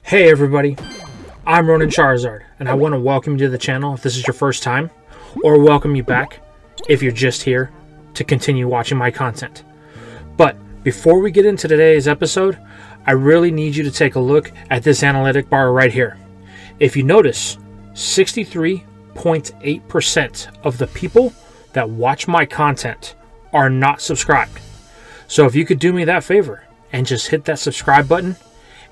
Hey everybody, I'm Ronin Charizard, and I want to welcome you to the channel if this is your first time, or welcome you back if you're just here to continue watching my content. But before we get into today's episode, I really need you to take a look at this analytic bar right here. If you notice, 63.8% of the people that watch my content are not subscribed. So if you could do me that favor and just hit that subscribe button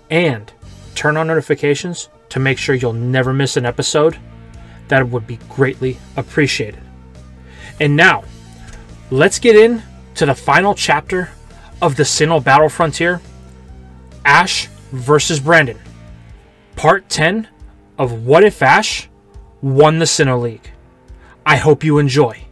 and turn on notifications to make sure you'll never miss an episode, that would be greatly appreciated. And now, let's get into the final chapter of the Sinnoh Battle Frontier, Ash versus Brandon, Part 10 of What If Ash Won the Sinnoh League. I hope you enjoy.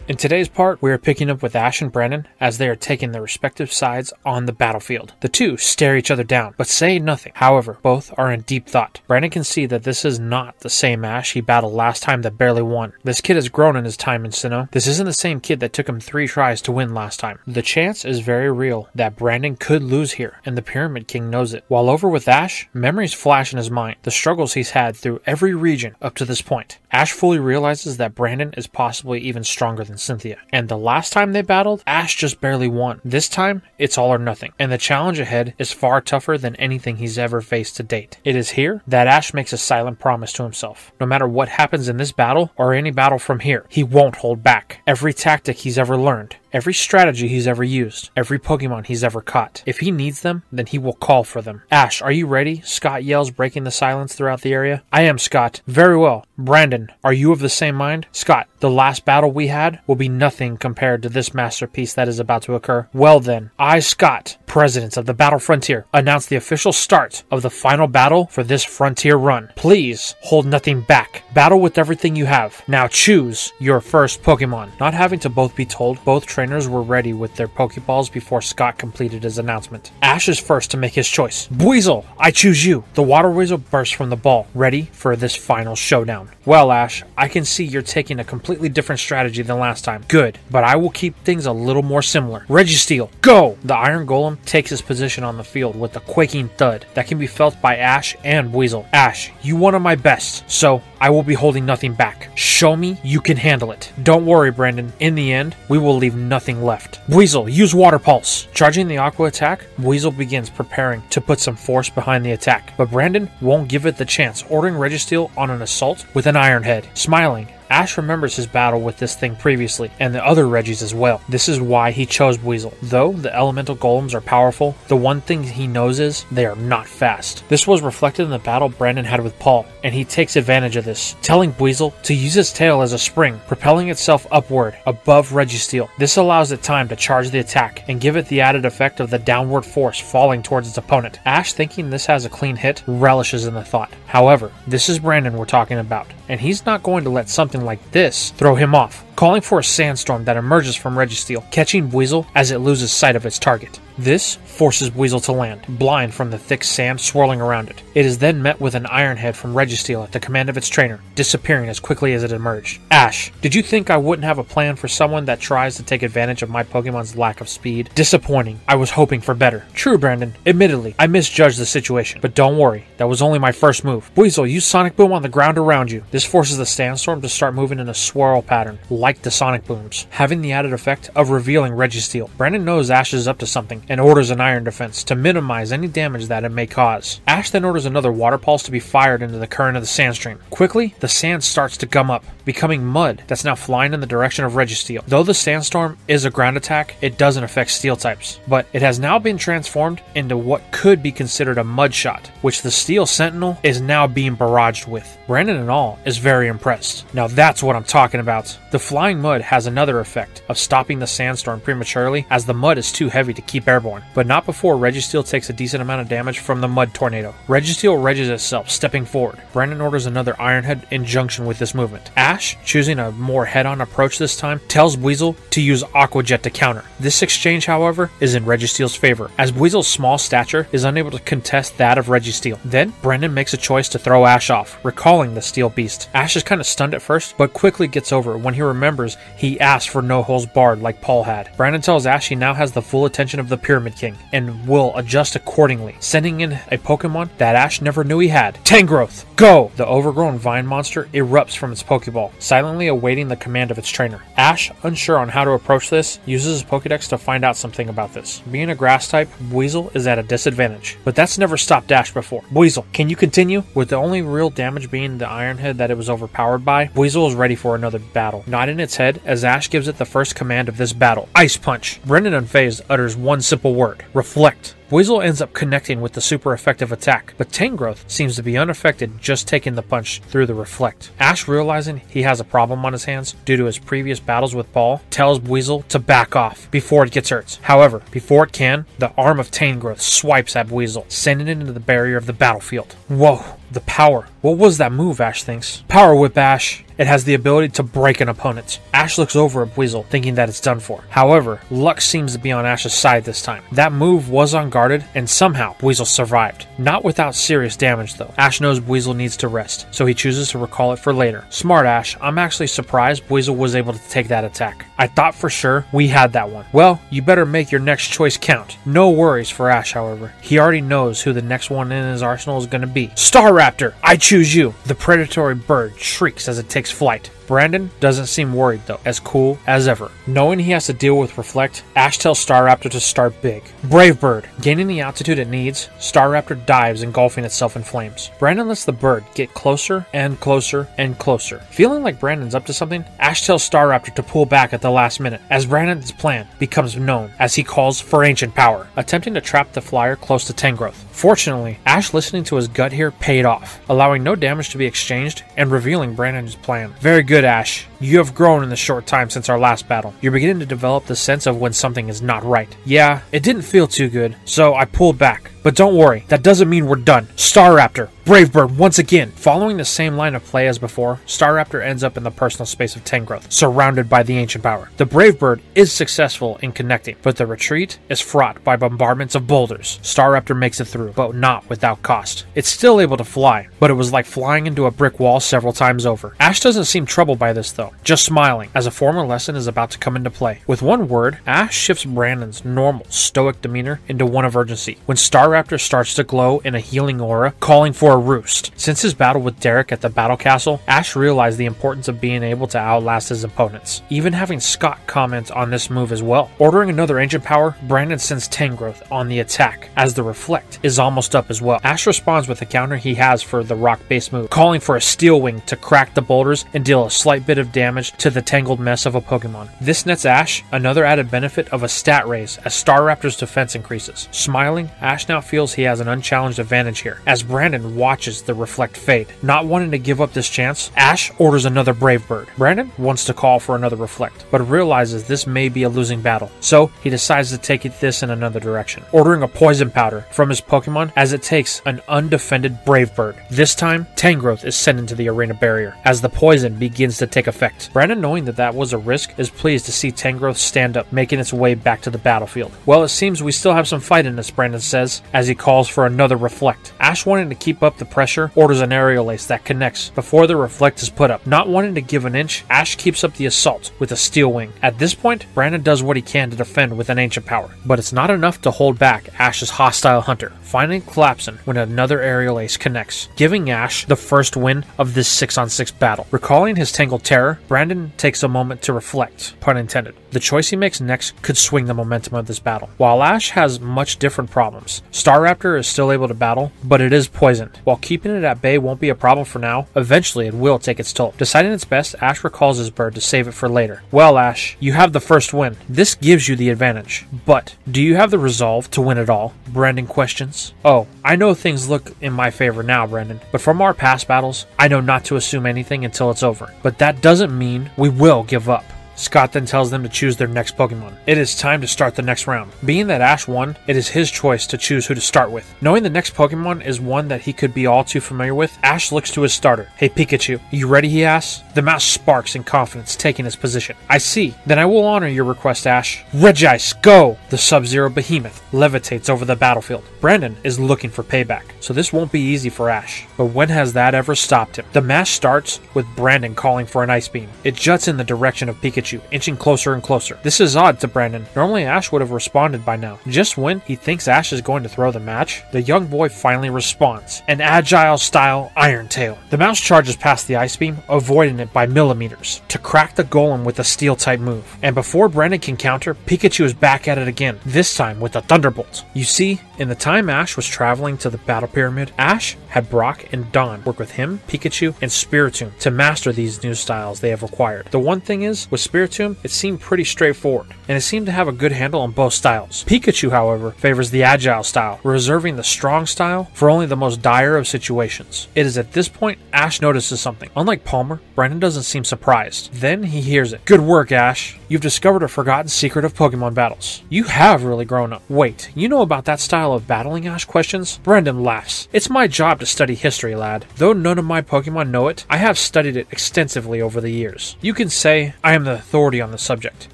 In today's part, we are picking up with Ash and Brandon as they are taking their respective sides on the battlefield. The two stare each other down, but say nothing. However, both are in deep thought. Brandon can see that this is not the same Ash he battled last time that barely won. This kid has grown in his time in Sinnoh. This isn't the same kid that took him 3 tries to win last time. The chance is very real that Brandon could lose here, and the Pyramid King knows it. While over with Ash, memories flash in his mind, the struggles he's had through every region up to this point. Ash fully realizes that Brandon is possibly even stronger than Cynthia. And the last time they battled, Ash just barely won. This time, it's all or nothing. And the challenge ahead is far tougher than anything he's ever faced to date. It is here that Ash makes a silent promise to himself. No matter what happens in this battle, or any battle from here, he won't hold back. Every tactic he's ever learned, every strategy he's ever used, every Pokemon he's ever caught. If he needs them, then he will call for them. Ash, are you ready? Scott yells, breaking the silence throughout the area. I am, Scott. Very well. Brandon, are you of the same mind? Scott, the last battle we had will be nothing compared to this masterpiece that is about to occur. Well then, I, Scott, President of the Battle Frontier, announce the official start of the final battle for this frontier run. Please hold nothing back. Battle with everything you have. Now choose your first Pokemon. Not having to both be told, both trainers were ready with their Pokeballs before Scott completed his announcement. Ash is first to make his choice. Buizel, I choose you. The Water Weasel bursts from the ball, ready for this final showdown. Well, Ash, I can see you're taking a completely different strategy than last time. Good, but I will keep things a little more similar. Registeel, go! The Iron Golem takes his position on the field with a quaking thud that can be felt by Ash and Buizel. Ash, you one of my best, so I will be holding nothing back. Show me you can handle it. Don't worry, Brandon. In the end, we will leave nothing left. Buizel, use Water Pulse. Charging the Aqua attack, Buizel begins preparing to put some force behind the attack, but Brandon won't give it the chance, ordering Registeel on an assault with an Iron Head. Smiling, Ash remembers his battle with this thing previously, and the other Reggies as well. This is why he chose Buizel. Though the elemental golems are powerful, the one thing he knows is they are not fast. This was reflected in the battle Brandon had with Paul, and he takes advantage of this, telling Buizel to use his tail as a spring, propelling itself upward above Registeel. This allows it time to charge the attack and give it the added effect of the downward force falling towards its opponent. Ash, thinking this has a clean hit, relishes in the thought. However, this is Brandon we're talking about, and he's not going to let something like this throw him off, calling for a sandstorm that emerges from Registeel, catching Buizel as it loses sight of its target. This forces Buizel to land, blind from the thick sand swirling around it. It is then met with an Iron Head from Registeel at the command of its trainer, disappearing as quickly as it emerged. Ash, did you think I wouldn't have a plan for someone that tries to take advantage of my Pokemon's lack of speed? Disappointing. I was hoping for better. True, Brandon. Admittedly, I misjudged the situation, but don't worry, that was only my first move. Buizel, use Sonic Boom on the ground around you. This forces the sandstorm to start moving in a swirl pattern, like the Sonic Booms, having the added effect of revealing Registeel. Brandon knows Ash is up to something, and orders an Iron Defense to minimize any damage that it may cause. Ash then orders another Water Pulse to be fired into the current of the sand stream. Quickly, the sand starts to gum up, becoming mud that's now flying in the direction of Registeel. Though the sandstorm is a ground attack, it doesn't affect steel types, but it has now been transformed into what could be considered a mud shot, which the Steel Sentinel is now being barraged with. Brandon and all is very impressed. Now that's what I'm talking about. The flying mud has another effect of stopping the sandstorm prematurely, as the mud is too heavy to keep airborne, but not before Registeel takes a decent amount of damage from the mud tornado. Registeel readies itself, stepping forward. Brandon orders another Iron Head in junction with this movement. Ash, choosing a more head-on approach this time, tells Buizel to use Aqua Jet to counter. This exchange, however, is in Registeel's favor, as Buizel's small stature is unable to contest that of Registeel. Then, Brandon makes a choice to throw Ash off, recalling the Steel Beast. Ash is kind of stunned at first, but quickly gets over it when he remembers remembers he asked for no holes barred like Paul had. Brandon tells Ash he now has the full attention of the Pyramid King and will adjust accordingly, sending in a Pokemon that Ash never knew he had. Tangrowth, go! The overgrown vine monster erupts from its Pokeball, silently awaiting the command of its trainer. Ash, unsure on how to approach this, uses his Pokedex to find out something about this. Being a grass type, Weasel is at a disadvantage, but that's never stopped Ash before. Weasel, can you continue? With the only real damage being the Iron Head that it was overpowered by, Weasel is ready for another battle. Nodding its head as Ash gives it the first command of this battle. Ice Punch. Brendan, unfazed, utters one simple word. Reflect. Weasel ends up connecting with the super effective attack, but Tangrowth seems to be unaffected, just taking the punch through the Reflect. Ash, realizing he has a problem on his hands due to his previous battles with Paul, tells Weasel to back off before it gets hurt. However, before it can, the arm of Tangrowth swipes at Weasel, sending it into the barrier of the battlefield. Whoa, the power. What was that move, Ash thinks? Power Whip, Ash. It has the ability to break an opponent. Ash looks over at Weasel, thinking that it's done for. However, luck seems to be on Ash's side this time. That move was unguarded, and somehow Weasel survived. Not without serious damage though. Ash knows Weasel needs to rest, so he chooses to recall it for later. Smart Ash, I'm actually surprised Weasel was able to take that attack. I thought for sure we had that one. Well, you better make your next choice count. No worries for Ash, however. He already knows who the next one in his arsenal is going to be. Staraptor, I choose you! The predatory bird shrieks as it takes flight. Brandon doesn't seem worried though, as cool as ever. Knowing he has to deal with Reflect, Ash tells Staraptor to start big. Brave Bird. Gaining the altitude it needs, Staraptor dives, engulfing itself in flames. Brandon lets the bird get closer and closer and closer. Feeling like Brandon's up to something, Ash tells Staraptor to pull back at the last minute, as Brandon's plan becomes known as he calls for Ancient Power, attempting to trap the flyer close to Tangrowth. Fortunately, Ash listening to his gut here paid off, allowing no damage to be exchanged and revealing Brandon's plan. Very good, Ash. You have grown in the short time since our last battle. You're beginning to develop the sense of when something is not right. Yeah, it didn't feel too good, so I pulled back. But don't worry, that doesn't mean we're done. Staraptor, Brave Bird once again. Following the same line of play as before, Staraptor ends up in the personal space of Tangrowth, surrounded by the Ancient Power. The Brave Bird is successful in connecting, but the retreat is fraught by bombardments of boulders. Staraptor makes it through, but not without cost. It's still able to fly, but it was like flying into a brick wall several times over. Ash doesn't seem troubled by this though, just smiling, as a former lesson is about to come into play. With one word, Ash shifts Brandon's normal, stoic demeanor into one of urgency. When Staraptor starts to glow in a healing aura, calling for a roost. Since his battle with Derek at the Battle Castle, Ash realized the importance of being able to outlast his opponents, even having Scott comment on this move as well. Ordering another Ancient Power, Brandon sends Tangrowth on the attack, as the Reflect is almost up as well. Ash responds with the counter he has for the rock-based move, calling for a Steel Wing to crack the boulders and deal a slight bit of damage to the tangled mess of a Pokemon. This nets Ash another added benefit of a stat raise as Staraptor's defense increases. Smiling, Ash now feels he has an unchallenged advantage here, as Brandon watches the Reflect fade. Not wanting to give up this chance, Ash orders another Brave Bird. Brandon wants to call for another Reflect, but realizes this may be a losing battle, so he decides to take this in another direction, ordering a Poison Powder from his Pokemon as it takes an undefended Brave Bird. This time, Tangrowth is sent into the arena barrier, as the poison begins to take effect. Brandon, knowing that was a risk, is pleased to see Tangrowth stand up, making its way back to the battlefield. Well, it seems we still have some fight in us, Brandon says, as he calls for another Reflect. Ash, wanting to keep up the pressure, orders an Aerial Ace that connects before the Reflect is put up. Not wanting to give an inch, Ash keeps up the assault with a Steel Wing. At this point, Brandon does what he can to defend with an Ancient Power, but it's not enough to hold back Ash's hostile hunter, finally collapsing when another Aerial Ace connects, giving Ash the first win of this 6-on-6 battle. Recalling his Tangled Terror, Brandon takes a moment to reflect, pun intended. The choice he makes next could swing the momentum of this battle. While Ash has much different problems, Staraptor is still able to battle, but it is poisoned. While keeping it at bay won't be a problem for now, eventually it will take its toll. Deciding it's best, Ash recalls his bird to save it for later. Well, Ash, you have the first win. This gives you the advantage. But, do you have the resolve to win it all? Brandon questions. Oh, I know things look in my favor now, Brandon, but from our past battles, I know not to assume anything until it's over. But that doesn't mean we will give up. Scott then tells them to choose their next Pokemon. It is time to start the next round. Being that Ash won, it is his choice to choose who to start with. Knowing the next Pokemon is one that he could be all too familiar with, Ash looks to his starter. Hey Pikachu, you ready, he asks? The mouse sparks in confidence, taking his position. I see. Then I will honor your request, Ash. Regice, go! The Sub-Zero behemoth levitates over the battlefield. Brandon is looking for payback, so this won't be easy for Ash. But when has that ever stopped him? The match starts with Brandon calling for an Ice Beam. It juts in the direction of Pikachu, inching closer and closer. This is odd to Brandon. Normally Ash would have responded by now. Just when he thinks Ash is going to throw the match, the young boy finally responds. An agile-style Iron Tail. The mouse charges past the Ice Beam, avoiding it by millimeters, to crack the Golem with a Steel-type move. And before Brandon can counter, Pikachu is back at it again, this time with a Thunderbolt. You see, in the time Ash was traveling to the Battle Pyramid, Ash had Brock and Dawn work with him, Pikachu, and Spiritomb to master these new styles they have acquired. The one thing is, with Spiritomb, it seemed pretty straightforward, and it seemed to have a good handle on both styles. Pikachu, however, favors the agile style, reserving the strong style for only the most dire of situations. It is at this point Ash notices something. Unlike Palmer, Brandon doesn't seem surprised. Then he hears it. Good work, Ash. You've discovered a forgotten secret of Pokemon battles. You have really grown up. Wait, you know about that style of battling, Ash questions? Brandon laughs. It's my job to study history, lad. Though none of my Pokemon know it, I have studied it extensively over the years. You can say I am the authority on the subject.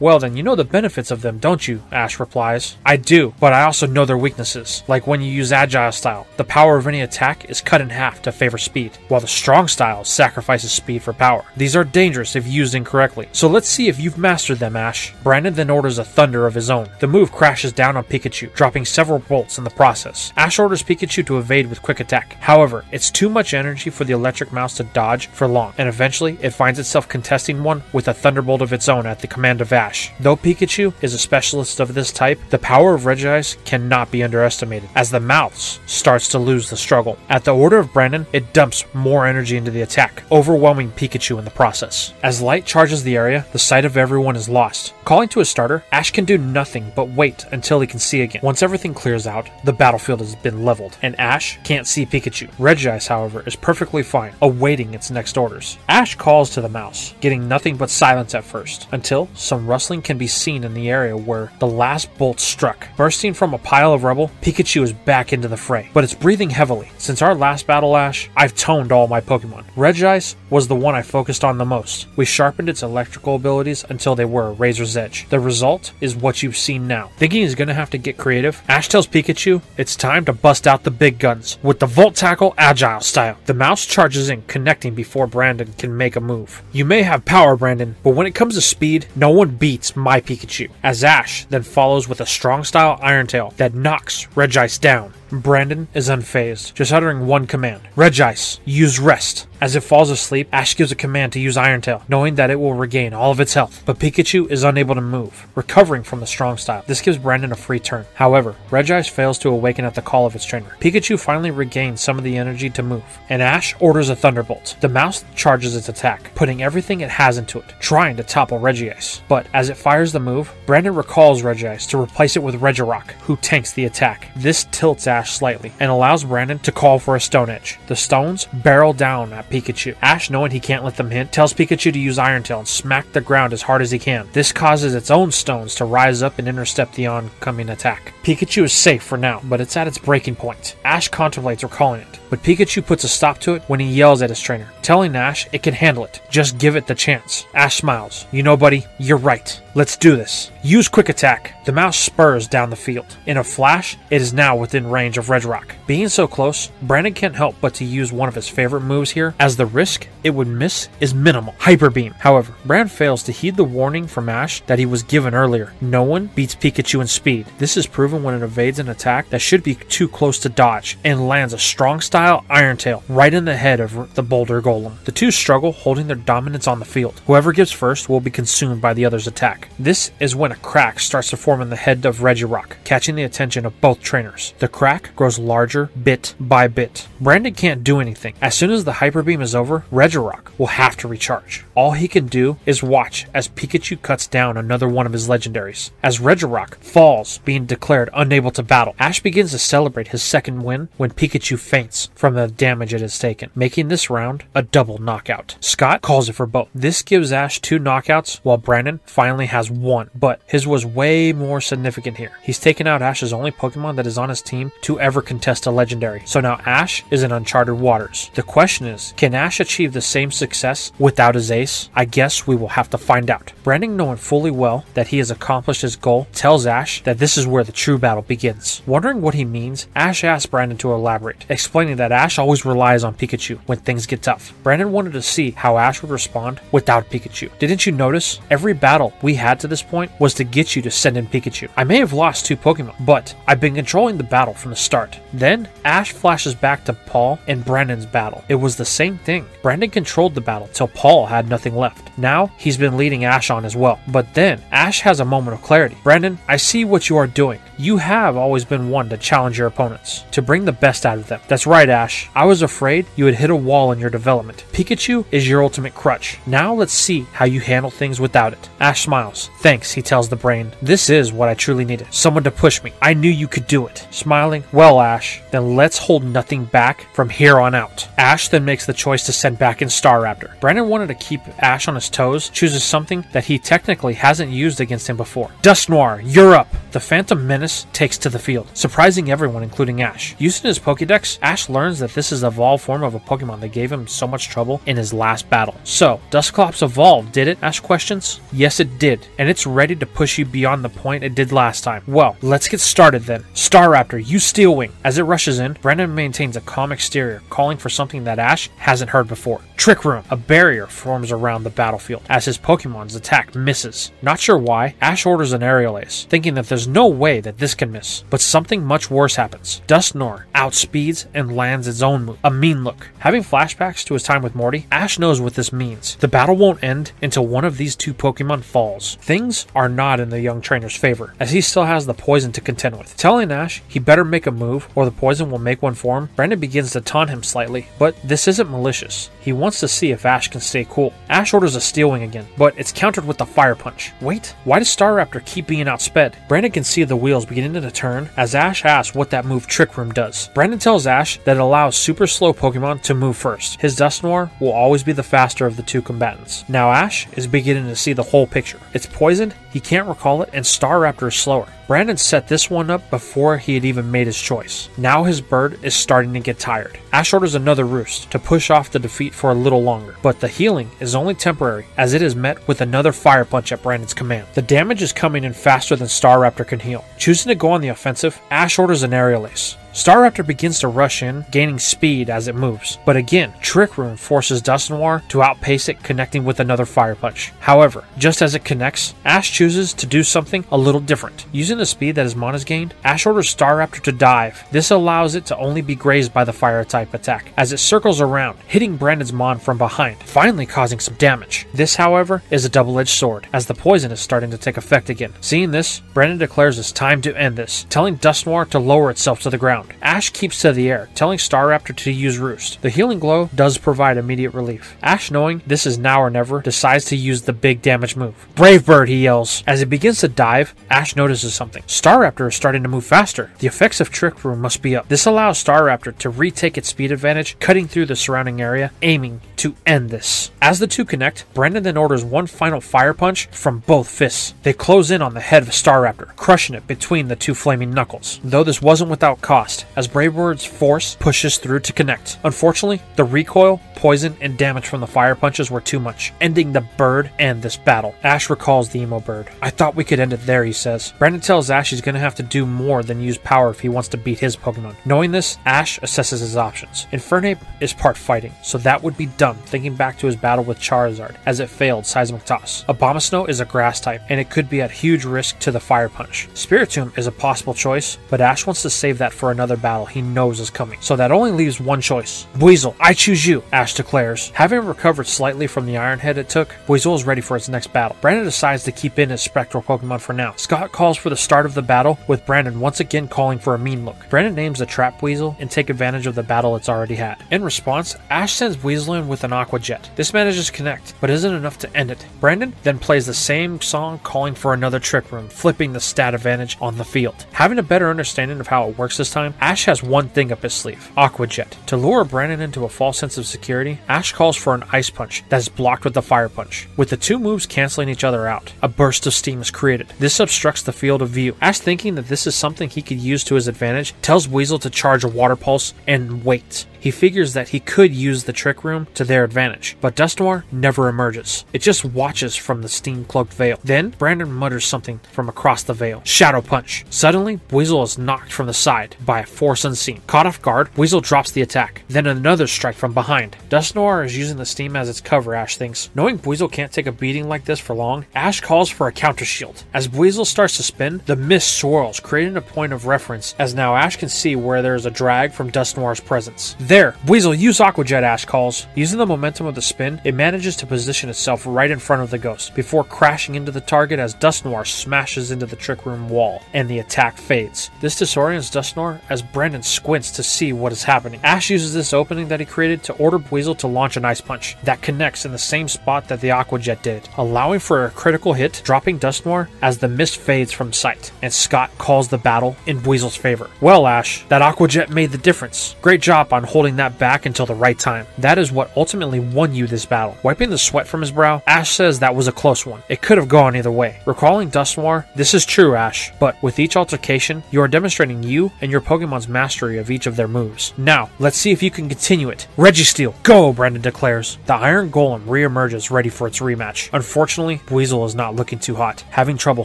Well then, you know the benefits of them, don't you? Ash replies. I do, but I also know their weaknesses. Like when you use Agile style, the power of any attack is cut in half to favor speed, while the strong style sacrifices speed for power. These are dangerous if used incorrectly. So let's see if you've mastered them, Ash. Brandon then orders a Thunder of his own. The move crashes down on Pikachu, dropping several bolts in the process. Ash orders Pikachu to evade with Quick Attack. However, it's too much energy for the electric mouse to dodge for long, and eventually it finds itself contesting one with a Thunderbolt of its own at the command of Ash. Though Pikachu is a specialist of this type, the power of Regice cannot be underestimated, as the mouse starts to lose the struggle. At the order of Brandon, it dumps more energy into the attack, overwhelming Pikachu in the process. As light charges the area, the sight of everyone is lost. Calling to his starter, Ash can do nothing but wait until he can see again. Once everything clears out, the battlefield has been leveled, and Ash can't see Pikachu. Regice, however, is perfectly fine, awaiting its next orders. Ash calls to the mouse, getting nothing but silence at first, until some rustling can be seen in the area where the last bolt struck. Bursting from a pile of rubble, Pikachu is back into the fray, but it's breathing heavily. Since our last battle, Ash, I've toned all my Pokemon. Regice was the one I focused on the most. We sharpened its electrical abilities until they were a razor's edge. The result is what you've seen now. Thinking he's gonna have to get creative, Ash tells Pikachu it's time to bust out the big guns with the Volt Tackle Agile style. The mouse charges in, connecting before Brandon can make a move. You may have power, Brandon, but when it comes to speed, no one beats my Pikachu. As Ash then follows with a strong style Iron Tail that knocks Regice down. Brandon is unfazed, just uttering one command. Regice, use rest. As it falls asleep, Ash gives a command to use Iron Tail, knowing that it will regain all of its health. But Pikachu is unable to move, recovering from the strong style. This gives Brandon a free turn. However, Regice fails to awaken at the call of its trainer. Pikachu finally regains some of the energy to move, and Ash orders a Thunderbolt. The mouse charges its attack, putting everything it has into it, trying to topple Regice. But as it fires the move, Brandon recalls Regice to replace it with Regirock, who tanks the attack. This tilts Ash slightly and allows Brandon to call for a Stone Edge. The stones barrel down at Pikachu. Ash, knowing he can't let them hit, tells Pikachu to use Iron Tail and smack the ground as hard as he can. This causes its own stones to rise up and intercept the oncoming attack. Pikachu is safe for now, but it's at its breaking point. Ash contemplates recalling it, but Pikachu puts a stop to it when he yells at his trainer, telling Ash it can handle it. Just give it the chance. Ash smiles. You know, buddy, you're right. Let's do this. Use Quick Attack. The mouse spurs down the field. In a flash, it is now within range of Regirock. Being so close, Brandon can't help but to use one of his favorite moves here, as the risk it would miss is minimal. Hyper Beam. However, Brand fails to heed the warning from Ash that he was given earlier. No one beats Pikachu in speed. This is proven when it evades an attack that should be too close to dodge, and lands a strong style Iron Tail right in the head of the Boulder Golem. The two struggle, holding their dominance on the field. Whoever gives first will be consumed by the other's attack. This is when a crack starts to form in the head of Regirock, catching the attention of both trainers. The crack grows larger bit by bit. Brandon can't do anything. As soon as the Hyper Beam is over, Regirock will have to recharge. All he can do is watch as Pikachu cuts down another one of his legendaries. As Regirock falls, being declared unable to battle, Ash begins to celebrate his second win when Pikachu faints from the damage it has taken, making this round a double knockout. Scott calls it for both. This gives Ash 2 knockouts, while Brandon finally has 1, but his was way more significant here. He's taken out Ash's only Pokemon that is on his team to ever contest a legendary, so now Ash is in uncharted waters. The question is, can Ash achieve the same success without his ace? I guess we will have to find out. Brandon, knowing fully well that he has accomplished his goal, tells Ash that this is where the true battle begins. Wondering what he means, Ash asks Brandon to elaborate, explaining that Ash always relies on Pikachu when things get tough. Brandon wanted to see how Ash would respond without Pikachu. Didn't you notice? Every battle we had to this point was to get you to send in Pikachu. I may have lost 2 Pokemon, but I've been controlling the battle from the start. Then, Ash flashes back to Paul and Brandon's battle. It was the same thing. Brandon controlled the battle till Paul had nothing left. Now, he's been leading Ash on as well. But then, Ash has a moment of clarity. Brandon, I see what you are doing. You have always been one to challenge your opponents, to bring the best out of them. That's right, Ash. I was afraid you had hit a wall in your development. Pikachu is your ultimate crutch. Now let's see how you handle things without it. Ash smiles. Thanks, he tells the brain. This is what I truly needed. Someone to push me. I knew you could do it. Smiling. Well, Ash, then let's hold nothing back from here on out. Ash then makes the choice to send back in Staraptor. Brandon wanted to keep Ash on his toes, chooses something that he technically hasn't used against him before. Dusknoir, you're up. The Phantom Menace takes to the field, surprising everyone including Ash. Using his Pokédex, Ash learns that this is the evolved form of a Pokemon that gave him so much trouble in his last battle. So, Dusclops evolved, did it? Ash questions. Yes, it did, and it's ready to push you beyond the point it did last time. Well, let's get started then. Staraptor, use Steel Wing. As it rushes in, Brandon maintains a calm exterior, calling for something that Ash hasn't heard before. Trick Room. A barrier forms around the battlefield as his Pokemon's attack misses. Not sure why, Ash orders an Aerial Ace, thinking that there's no way that this can miss. But something much worse happens. Dusknoir outspeeds and lands its own move, a Mean Look. Having flashbacks to his time with Morty, Ash knows what this means. The battle won't end until one of these 2 Pokemon falls. Things are not in the young trainer's favor, as he still has the poison to contend with. Telling Ash he better make a move or the poison will make one for him, Brandon begins to taunt him slightly, but this isn't malicious. He wants to see if Ash can stay cool. Ash orders a Steel Wing again, but it's countered with the Fire Punch. Wait, why does Staraptor keep being outsped? Brandon can see the wheels beginning to turn as Ash asks what that move Trick Room does. Brandon tells Ash that it allows super slow Pokemon to move first. His Dusknoir will always be the faster of the 2 combatants. Now Ash is beginning to see the whole picture. It's poisoned, he can't recall it, and Staraptor is slower. Brandon set this one up before he had even made his choice. Now his bird is starting to get tired. Ash orders another Roost to push off the defeat for a little longer, but the healing is only temporary as it is met with another Fire Punch at Brandon's command. The damage is coming in faster than Staraptor can heal. Choosing to go on the offensive, Ash orders an Aerial Ace. Staraptor begins to rush in, gaining speed as it moves, but again, Trick Room forces Dusknoir to outpace it, connecting with another Fire Punch. However, just as it connects, Ash chooses to do something a little different. Using the speed that his Mon has gained, Ash orders Staraptor to dive. This allows it to only be grazed by the Fire-type attack, as it circles around, hitting Brandon's Mon from behind, finally causing some damage. This, however, is a double-edged sword, as the poison is starting to take effect again. Seeing this, Brandon declares it's time to end this, telling Dusknoir to lower itself to the ground. Ash keeps to the air, telling Staraptor to use Roost. The Healing Glow does provide immediate relief. Ash, knowing this is now or never, decides to use the big damage move. Brave Bird, he yells. As it begins to dive, Ash notices something. Staraptor is starting to move faster. The effects of Trick Room must be up. This allows Staraptor to retake its speed advantage, cutting through the surrounding area, aiming to end this. As the 2 connect, Brandon then orders one final Fire Punch from both fists. They close in on the head of Staraptor, crushing it between the 2 flaming knuckles. Though this wasn't without cost, as Brave Bird's force pushes through to connect. Unfortunately, the recoil, poison, and damage from the Fire Punches were too much, ending the bird and this battle. Ash recalls the emo bird. I thought we could end it there, he says. Brandon tells Ash he's going to have to do more than use power if he wants to beat his Pokemon. Knowing this, Ash assesses his options. Infernape is part fighting, so that would be dumb, thinking back to his battle with Charizard, as it failed Seismic Toss. Abomasnow is a grass type, and it could be at huge risk to the Fire Punch. Spiritomb is a possible choice, but Ash wants to save that for another battle he knows is coming, so that only leaves one choice. Buizel, I choose you, Ash declares. Having recovered slightly from the Iron Head it took, Buizel is ready for its next battle. Brandon decides to keep in his Spectral Pokemon for now. Scott calls for the start of the battle, with Brandon once again calling for a Mean Look. Brandon names the Trap Buizel and take advantage of the battle it's already had. In response, Ash sends Buizel in with with an Aqua Jet. This manages to connect, but isn't enough to end it. Brandon then plays the same song calling for another Trick Room, flipping the stat advantage on the field. Having a better understanding of how it works this time, Ash has one thing up his sleeve: Aqua Jet. To lure Brandon into a false sense of security, Ash calls for an Ice Punch that is blocked with the Fire Punch. With the two moves canceling each other out, a burst of steam is created. This obstructs the field of view. Ash, thinking that this is something he could use to his advantage, tells Weasel to charge a Water Pulse and wait. He figures that he could use the Trick Room to their advantage, but Dusknoir never emerges. It just watches from the steam-cloaked veil. Then, Brandon mutters something from across the veil. Shadow Punch. Suddenly, Weasel is knocked from the side by a force unseen. Caught off guard, Weasel drops the attack. Then another strike from behind. Dusknoir is using the steam as its cover, Ash thinks. Knowing Weasel can't take a beating like this for long, Ash calls for a counter shield. As Weasel starts to spin, the mist swirls, creating a point of reference, as now Ash can see where there is a drag from Dusknoir's presence. There, Weasel, use Aqua Jet, Ash calls. Using the momentum of the spin, it manages to position itself right in front of the ghost, before crashing into the target as Dusknoir smashes into the Trick Room wall, and the attack fades. This disorients Dusknoir as Brandon squints to see what is happening. Ash uses this opening that he created to order Weasel to launch an Ice Punch that connects in the same spot that the Aqua Jet did, allowing for a critical hit, dropping Dusknoir as the mist fades from sight, and Scott calls the battle in Weasel's favor. Well, Ash, that Aqua Jet made the difference. Great job on holding that back until the right time. That is what ultimately won you this battle. Wiping the sweat from his brow, Ash says that was a close one. It could have gone either way. Recalling Dusknoir, this is true, Ash, but with each altercation, you are demonstrating you and your Pokemon's mastery of each of their moves. Now, let's see if you can continue it. Registeel, go, Brandon declares. The Iron Golem re-emerges ready for its rematch. Unfortunately, Weasel is not looking too hot, having trouble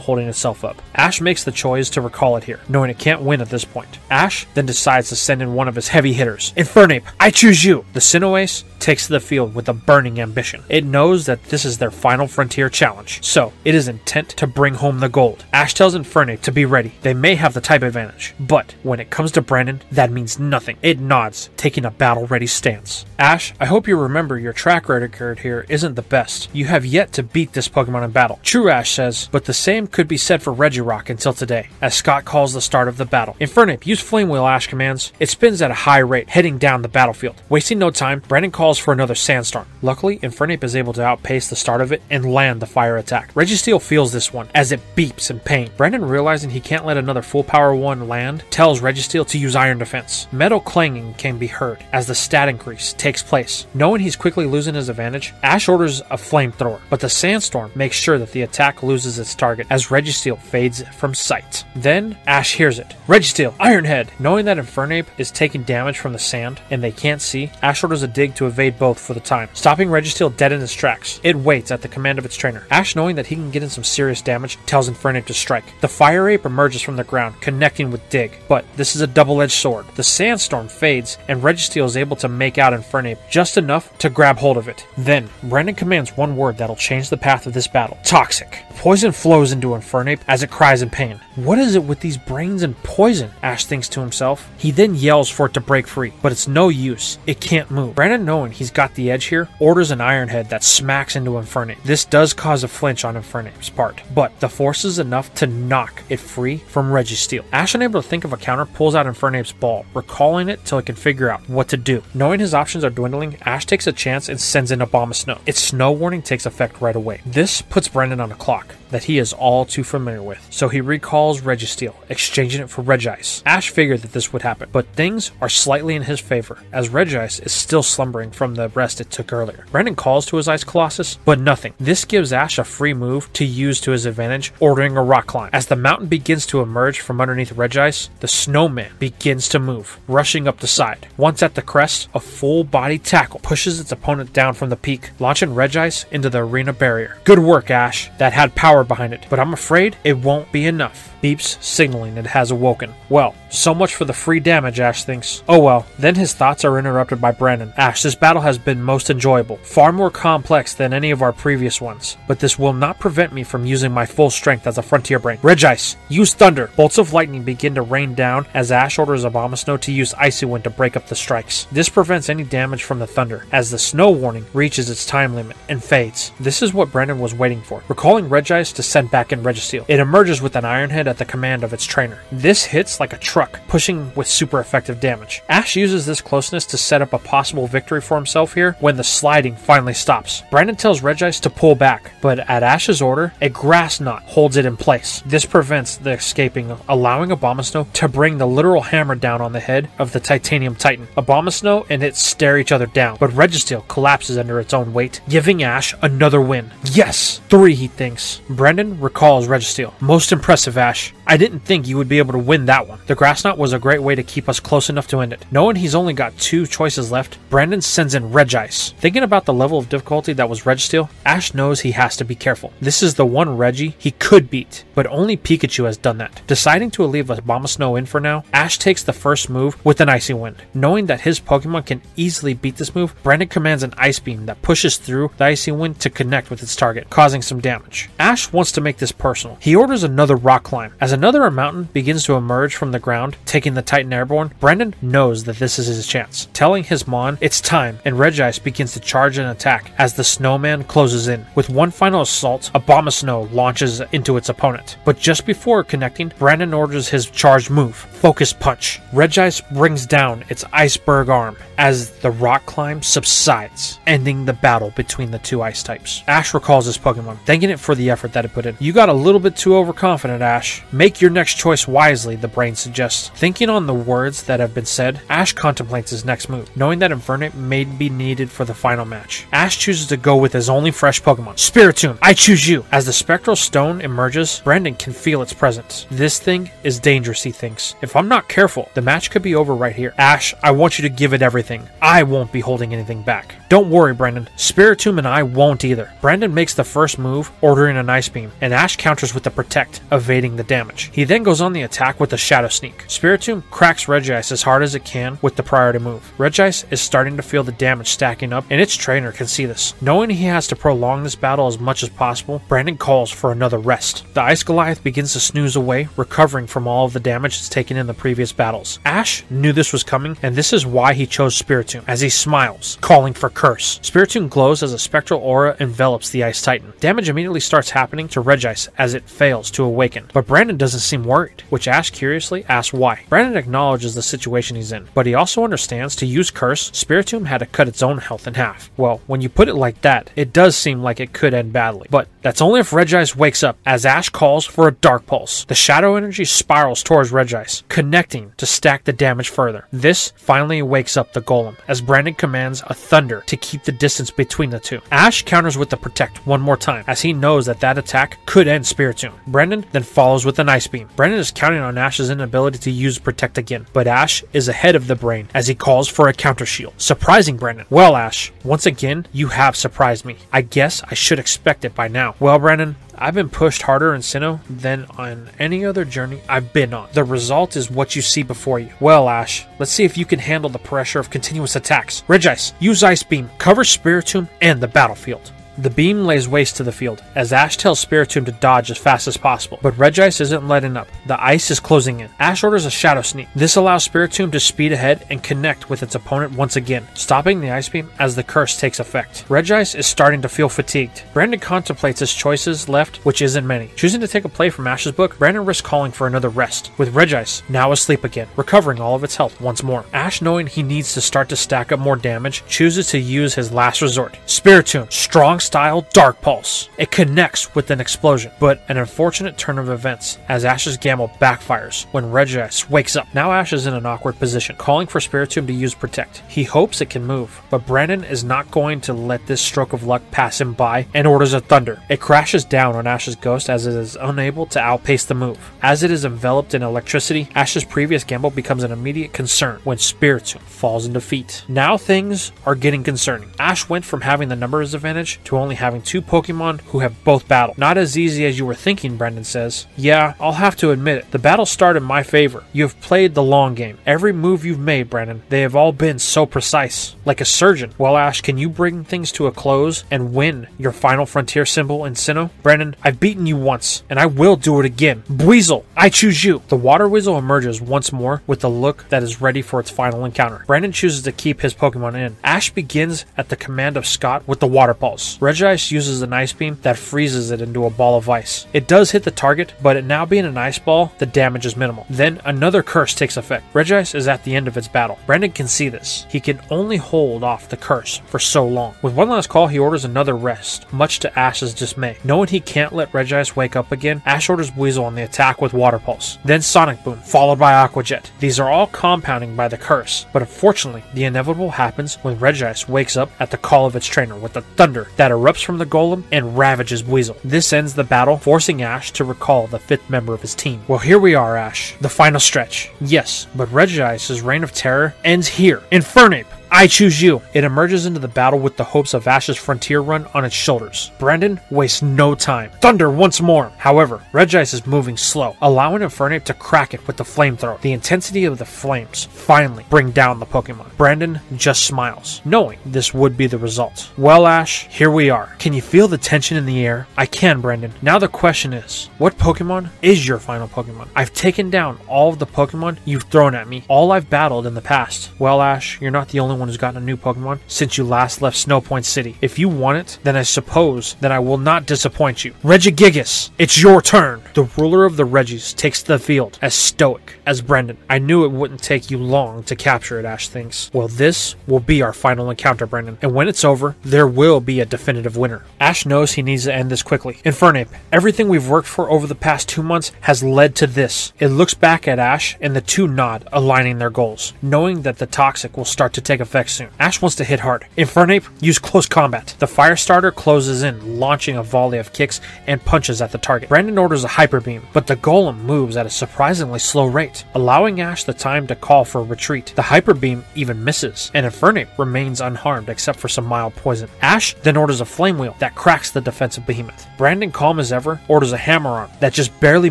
holding itself up. Ash makes the choice to recall it here, knowing it can't win at this point. Ash then decides to send in one of his heavy hitters. Infernape, I choose you! The Sinnoh takes to the field with a burning ambition. It knows that this is their final frontier challenge, so it is intent to bring home the gold. Ash tells Infernape to be ready. They may have the type advantage, but when it comes to Brandon, that means nothing. It nods, taking a battle-ready stance. Ash, I hope you remember your track record here isn't the best. You have yet to beat this Pokemon in battle. True, Ash says, but the same could be said for Regirock until today, as Scott calls the start of the battle. Infernape, use Flame Wheel, Ash commands. It spins at a high rate, heading down the battlefield. Wasting no time, Brandon calls for another Sandstorm. Luckily, Infernape is able to outpace the start of it and land the fire attack. Registeel feels this one, as it beeps in pain. Brandon, realizing he can't let another full power one land, tells Registeel to use Iron Defense. Metal clanging can be heard as the stat increase takes place. Knowing he's quickly losing his advantage, Ash orders a Flamethrower, but the Sandstorm makes sure that the attack loses its target as Registeel fades from sight. Then, Ash hears it. Registeel, Iron Head! Knowing that Infernape is taking damage from the sand and they can't see, Ash orders a dig to evade both for the time, stopping Registeel dead in its tracks. It waits at the command of its trainer. Ash, knowing that he can get in some serious damage, tells Infernape to strike. The Fire Ape emerges from the ground, connecting with Dig, but this is a double-edged sword. The Sandstorm fades, and Registeel is able to make out Infernape just enough to grab hold of it. Then, Brandon commands one word that'll change the path of this battle. Toxic. Poison flows into Infernape as it cries in pain. What is it with these brains and poison? Ash thinks to himself. He then yells for it to break free, but it's no use. It can't move. Brandon, knowing he's got the edge here, orders an Iron Head that smacks into Infernape. This does cause a flinch on Infernape's part, but the force is enough to knock it free from Registeel. Ash, unable to think of a counter, pulls out Infernape's ball, recalling it till it can figure out what to do. Knowing his options are dwindling, Ash takes a chance and sends in a Bomb of Snow. Its snow warning takes effect right away. This puts Brandon on a clock that he is all too familiar with, so he recalls Registeel, exchanging it for Regice. Ash figured that this would happen, but things are slightly in his favor, as Regice is still slumbering from the rest it took earlier. Brandon calls to his Ice Colossus, but nothing. This gives Ash a free move to use to his advantage, ordering a rock climb. As the mountain begins to emerge from underneath Regice, the snowman begins to move, rushing up the side. Once at the crest, a full-body tackle pushes its opponent down from the peak, launching Regice into the arena barrier. Good work, Ash. That had power behind it, but I'm afraid it won't be enough. Beeps, signaling it has awoken. Well, so much for the free damage, Ash thinks. Oh well. Then his thoughts are interrupted by Brandon. Ash, this battle has been most enjoyable, far more complex than any of our previous ones, but this will not prevent me from using my full strength as a Frontier Brain. Regice, use Thunder! Bolts of lightning begin to rain down as Ash orders Abomasnow to use Icy Wind to break up the strikes. This prevents any damage from the thunder, as the snow warning reaches its time limit and fades. This is what Brandon was waiting for. Recalling Regice Regis to send back in Registeel. It emerges with an Iron Head at the command of its trainer. This hits like a truck, pushing with super effective damage. Ash uses this closeness to set up a possible victory for himself here when the sliding finally stops. Brandon tells Regis to pull back, but at Ash's order, a grass knot holds it in place. This prevents the escaping, allowing Abomasnow to bring the literal hammer down on the head of the Titanium Titan. Abomasnow and it stare each other down, but Registeel collapses under its own weight, giving Ash another win. Yes! 3, he thinks. Brandon recalls Registeel. Most impressive, Ash. I didn't think you would be able to win that one. The grass knot was a great way to keep us close enough to end it. Knowing he's only got 2 choices left, Brandon sends in Regis. Thinking about the level of difficulty that was Registeel, Ash knows he has to be careful. This is the one Reggie he could beat, but only Pikachu has done that. Deciding to leave Abomasnow in for now, Ash takes the first move with an Icy Wind. Knowing that his Pokemon can easily beat this move, Brandon commands an Ice Beam that pushes through the Icy Wind to connect with its target, causing some damage. Ash wants to make this personal. He orders another rock climb. As another mountain begins to emerge from the ground, taking the Titan airborne, Brandon knows that this is his chance. Telling his Mon it's time, and Regis begins to charge and attack as the snowman closes in. With one final assault, Abomasnow launches into its opponent. But just before connecting, Brandon orders his charged move, Focus Punch. Regis brings down its iceberg arm as the rock climb subsides, ending the battle between the 2 ice types. Ash recalls his Pokemon, thanking it for the effort that it put in. You got a little bit too overconfident, Ash. Make your next choice wisely, the brain suggests. Thinking on the words that have been said, Ash contemplates his next move, knowing that Infernape may be needed for the final match. Ash chooses to go with his only fresh Pokemon, Spiritomb. I choose you! As the Spectral Stone emerges, Brandon can feel its presence. This thing is dangerous, he thinks. If I'm not careful, the match could be over right here. Ash, I want you to give it everything. I won't be holding anything back. Don't worry, Brandon. Spiritomb and I won't either. Brandon makes the first move, ordering an Ice Beam, and Ash counters with the Protect, evading the damage. He then goes on the attack with a Shadow Sneak. Spiritomb cracks Regis as hard as it can with the priority move. Regis is starting to feel the damage stacking up, and its trainer can see this. Knowing he has to prolong this battle as much as possible, Brandon calls for another rest. The Ice Goliath begins to snooze away, recovering from all of the damage it's taken in the previous battles. Ash knew this was coming, and this is why he chose Spiritomb, as he smiles, calling for Curse. Spiritomb glows as a spectral aura envelops the Ice Titan. Damage immediately starts happening to Regis as it fails to awaken, but Brandon doesn't seem worried, which Ash curiously asks why. Brandon acknowledges the situation he's in, but he also understands to use Curse, Spiritomb had to cut its own health in half. Well, when you put it like that, it does seem like it could end badly, but that's only if Regis wakes up, as Ash calls for a Dark Pulse. The shadow energy spirals towards Regis, connecting to stack the damage further. This finally wakes up the Golem, as Brandon commands a Thunder to keep the distance between the 2. Ash counters with the Protect one more time, as he knows that that attack could end Spiritomb. Brandon then follows with an Ice Beam. Brandon is counting on Ash's inability to use Protect again, but Ash is ahead of the brain as he calls for a Counter Shield, surprising Brandon. Well, Ash, once again, you have surprised me. I guess I should expect it by now. Well, Brandon, I've been pushed harder in Sinnoh than on any other journey I've been on. The result is what you see before you. Well, Ash, let's see if you can handle the pressure of continuous attacks. Regis, use Ice Beam, cover Spiritomb and the battlefield. The beam lays waste to the field, as Ash tells Spiritomb to dodge as fast as possible, but Regis isn't letting up. The ice is closing in. Ash orders a Shadow Sneak. This allows Spiritomb to speed ahead and connect with its opponent once again, stopping the Ice Beam as the curse takes effect. Regis is starting to feel fatigued. Brandon contemplates his choices left, which isn't many. Choosing to take a play from Ash's book, Brandon risks calling for another rest, with Regis now asleep again, recovering all of its health once more. Ash, knowing he needs to start to stack up more damage, chooses to use his last resort. Spiritomb, strong style Dark Pulse. It connects with an explosion, but an unfortunate turn of events as Ash's gamble backfires when Regis wakes up. Now Ash is in an awkward position, calling for Spiritomb to use Protect. He hopes it can move, but Brandon is not going to let this stroke of luck pass him by and orders a Thunder. It crashes down on Ash's ghost as it is unable to outpace the move. As it is enveloped in electricity, Ash's previous gamble becomes an immediate concern when Spiritomb falls in defeat. Now things are getting concerning. Ash went from having the numbers advantage to only having 2 Pokemon who have both battled. Not as easy as you were thinking, Brandon says. Yeah, I'll have to admit it. The battle started in my favor. You have played the long game. Every move you've made, Brandon, they have all been so precise. Like a surgeon. Well, Ash, can you bring things to a close and win your final frontier symbol in Sinnoh? Brandon, I've beaten you once, and I will do it again. Buizel, I choose you. The Water Weasel emerges once more with a look that is ready for its final encounter. Brandon chooses to keep his Pokemon in. Ash begins at the command of Scott with the Water Pulse. Regice uses an ice beam that freezes it into a ball of ice. It does hit the target, but it now being an ice ball, the damage is minimal. Then another curse takes effect. Regice is at the end of its battle. Brandon can see this. He can only hold off the curse for so long. With one last call, he orders another rest, much to Ash's dismay. Knowing he can't let Regice wake up again, Ash orders Weasel on the attack with Water Pulse. Then Sonic Boom, followed by Aqua Jet. These are all compounding by the curse, but unfortunately, the inevitable happens when Regice wakes up at the call of its trainer with the thunder that erupts from the golem and ravages Weasel. This ends the battle, forcing Ash to recall the 5th member of his team. Well, here we are, Ash. The final stretch. Yes, but Regice's reign of terror ends here. Infernape! I choose you. It emerges into the battle with the hopes of Ash's frontier run on its shoulders. Brandon wastes no time. Thunder once more. However, Regice is moving slow, allowing Infernape to crack it with the flamethrower. The intensity of the flames finally bring down the Pokemon. Brandon just smiles, knowing this would be the result. Well, Ash, here we are. Can you feel the tension in the air? I can, Brandon. Now the question is, what Pokemon is your final Pokemon? I've taken down all of the Pokemon you've thrown at me, all I've battled in the past. Well, Ash, you're not the only one who's gotten a new Pokemon since you last left Snowpoint City. If you want it, then I suppose that I will not disappoint you. Regigigas, it's your turn. The ruler of the Regis takes the field, as stoic as Brendan. I knew it wouldn't take you long to capture it, Ash thinks. Well, this will be our final encounter, Brendan, and when it's over, there will be a definitive winner. Ash knows he needs to end this quickly. Infernape, everything we've worked for over the past 2 months has led to this. It looks back at Ash, and the two nod, aligning their goals, knowing that the toxic will start to take effect soon. Ash wants to hit hard. Infernape, use close combat. The fire starter closes in, launching a volley of kicks and punches at the target. Brandon orders a hyper beam, but the golem moves at a surprisingly slow rate, allowing Ash the time to call for a retreat. The hyper beam even misses, and Infernape remains unharmed except for some mild poison. Ash then orders a flame wheel that cracks the defensive behemoth. Brandon, calm as ever, orders a hammer arm that just barely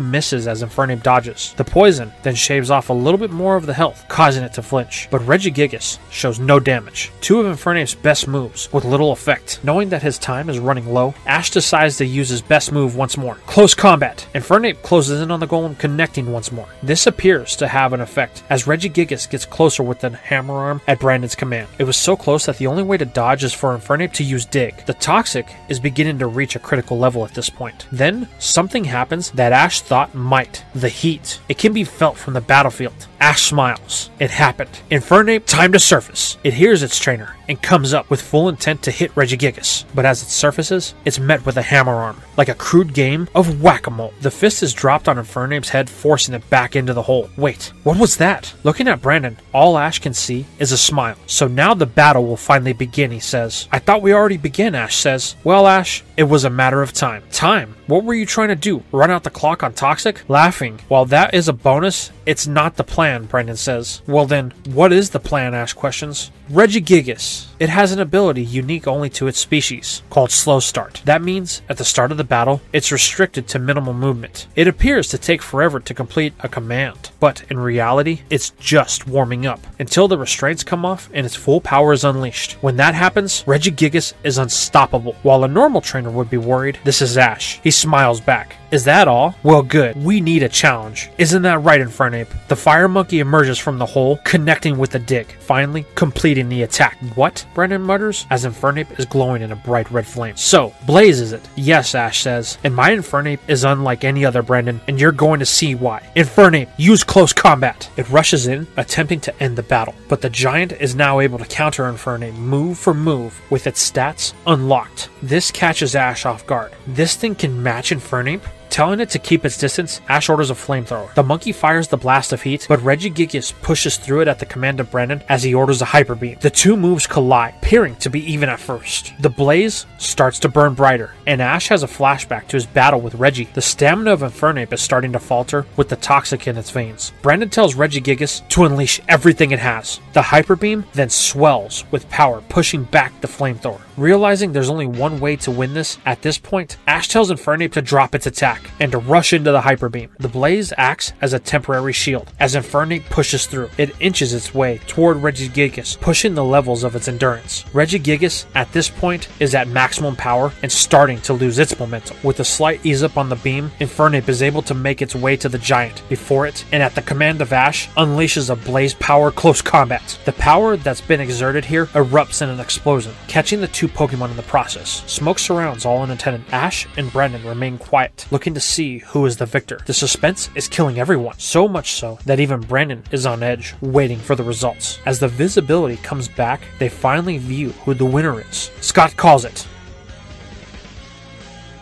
misses as Infernape dodges. The poison then shaves off a little bit more of the health, causing it to flinch, but Regigigas shows no damage. 2 of Infernape's best moves with little effect. Knowing that his time is running low, Ash decides to use his best move once more. Close combat. Infernape closes in on the golem, connecting once more. This appears to have an effect as Regigigas gets closer with the hammer arm at Brandon's command. It was so close that the only way to dodge is for Infernape to use Dig. The toxic is beginning to reach a critical level at this point. Then something happens that Ash thought might. The heat. It can be felt from the battlefield. Ash smiles. It happened. Infernape, time to surface. It hears its trainer and comes up with full intent to hit Regigigas, but as it surfaces, it's met with a hammer arm, like a crude game of whack-a-mole. The fist is dropped on Infernape's head, forcing it back into the hole. Wait, what was that? Looking at Brandon, all Ash can see is a smile. So now the battle will finally begin, he says. I thought we already began, Ash says. Well, Ash, it was a matter of time. Time? What were you trying to do? Run out the clock on Toxic? Laughing. While that is a bonus, it's not the plan, Brandon says. Well then, what is the plan, Ash questions. Regigigas. It has an ability unique only to its species, called Slow Start. That means, at the start of the battle, it's restricted to minimal movement. It appears to take forever to complete a command, but in reality, it's just warming up, until the restraints come off and its full power is unleashed. When that happens, Regigigas is unstoppable. While a normal trainer would be worried, this is Ash. He smiles back. Is that all? Well, good. We need a challenge. Isn't that right, Infernape? The fire monkey emerges from the hole, connecting with the dig, finally completing the attack. What? Brandon mutters, as Infernape is glowing in a bright red flame. So, Blaze is it? Yes, Ash says. And my Infernape is unlike any other, Brandon, and you're going to see why. Infernape, use close combat. It rushes in, attempting to end the battle, but the giant is now able to counter Infernape move for move with its stats unlocked. This catches Ash off guard. This thing can match Infernape? Telling it to keep its distance, Ash orders a flamethrower. The monkey fires the blast of heat, but Regigigas pushes through it at the command of Brandon as he orders a hyper beam. The two moves collide, appearing to be even at first. The blaze starts to burn brighter, and Ash has a flashback to his battle with Reggie. The stamina of Infernape is starting to falter with the toxic in its veins. Brandon tells Regigigas to unleash everything it has. The hyper beam then swells with power, pushing back the flamethrower. Realizing there's only one way to win this, at this point, Ash tells Infernape to drop its attack. back and to rush into the Hyper Beam. The blaze acts as a temporary shield. As Infernape pushes through, it inches its way toward Regigigas, pushing the levels of its endurance. Regigigas, at this point, is at maximum power and starting to lose its momentum. With a slight ease up on the beam, Infernape is able to make its way to the giant before it, and at the command of Ash, unleashes a blaze power close combat. The power that's been exerted here erupts in an explosion, catching the two Pokemon in the process. Smoke surrounds all in attendance. Ash and Brandon remain quiet, looking to see who is the victor. The suspense is killing everyone, so much so that even Brandon is on edge, waiting for the results. As the visibility comes back, they finally view who the winner is. Scott calls it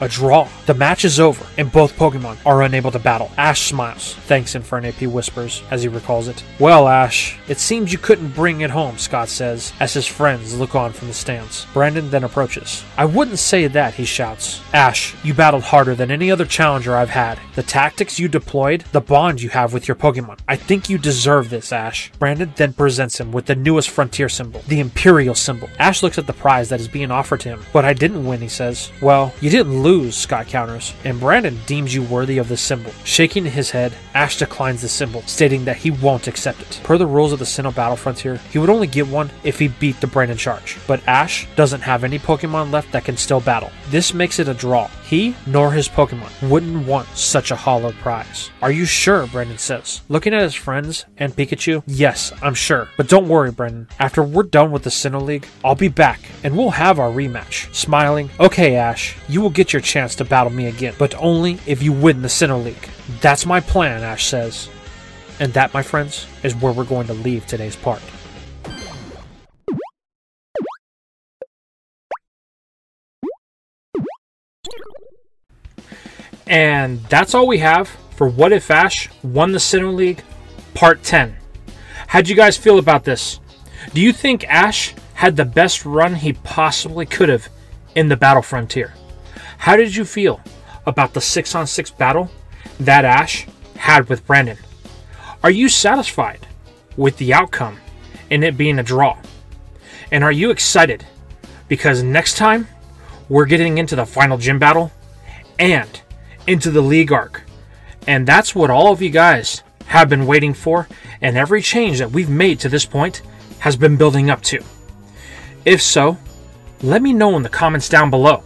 a draw. The match is over, and both Pokemon are unable to battle. Ash smiles. Thanks, Infernape, he whispers, as he recalls it. Well, Ash, it seems you couldn't bring it home, Scott says, as his friends look on from the stands. Brandon then approaches. I wouldn't say that, he shouts. Ash, you battled harder than any other challenger I've had. The tactics you deployed, the bond you have with your Pokemon. I think you deserve this, Ash. Brandon then presents him with the newest frontier symbol, the Imperial symbol. Ash looks at the prize that is being offered to him. But I didn't win, he says. Well, you didn't lose, Scott counters, and Brandon deems you worthy of this symbol. Shaking his head, Ash declines the symbol, stating that he won't accept it. Per the rules of the Sinnoh Battle Frontier, he would only get one if he beat the Brandon charge. But Ash doesn't have any Pokemon left that can still battle. This makes it a draw. He, nor his Pokemon, wouldn't want such a hollow prize. Are you sure? Brandon says. Looking at his friends and Pikachu, yes, I'm sure. But don't worry, Brandon. After we're done with the Sinnoh League, I'll be back, and we'll have our rematch. Smiling, okay, Ash, you will get your chance to battle me again, but only if you win the Sinnoh League. That's my plan, Ash says. And that, my friends, is where we're going to leave today's part. And that's all we have for What If Ash Won the Sinnoh League Part 10. How'd you guys feel about this? Do you think Ash had the best run he possibly could have in the Battle Frontier? How did you feel about the 6-on-6 battle that Ash had with Brandon? Are you satisfied with the outcome and it being a draw? And are you excited because next time we're getting into the final gym battle and into the league arc? And that's what all of you guys have been waiting for, and every change that we've made to this point has been building up to. If so, let me know in the comments down below.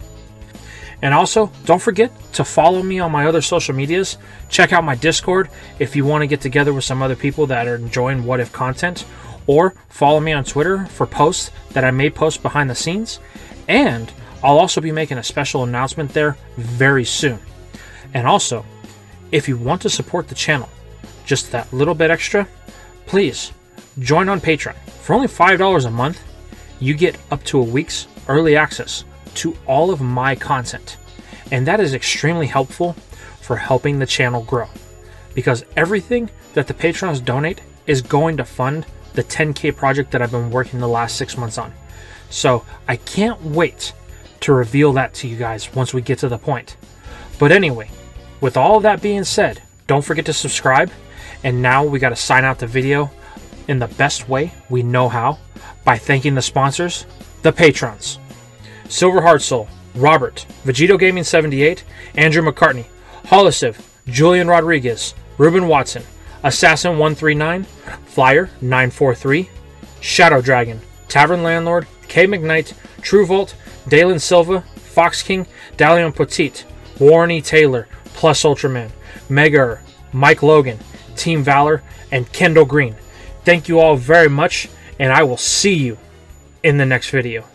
And also, don't forget to follow me on my other social medias. Check out my Discord if you want to get together with some other people that are enjoying What If content, or follow me on Twitter for posts that I may post behind the scenes. And I'll also be making a special announcement there very soon. And also, if you want to support the channel just that little bit extra, please join on Patreon. For only $5 a month, you get up to a week's early access to all of my content. And that is extremely helpful for helping the channel grow, because everything that the patrons donate is going to fund the 10K project that I've been working the last 6 months on. So I can't wait to reveal that to you guys once we get to the point. But anyway, with all of that being said, don't forget to subscribe. And now we got to sign out the video in the best way we know how, by thanking the sponsors, the patrons: Silver Heart Soul, Robert, Vegito Gaming 78, Andrew McCartney, Holosiv, Julian Rodriguez, Ruben Watson, Assassin 139, Flyer 943, Shadow Dragon, Tavern Landlord, K McKnight, True Volt, Dalen Silva, Fox King, Dalion Petit, Warren E. Taylor, Plus Ultraman, Mega, Mike Logan, Team Valor, and Kendall Green. Thank you all very much, and I will see you in the next video.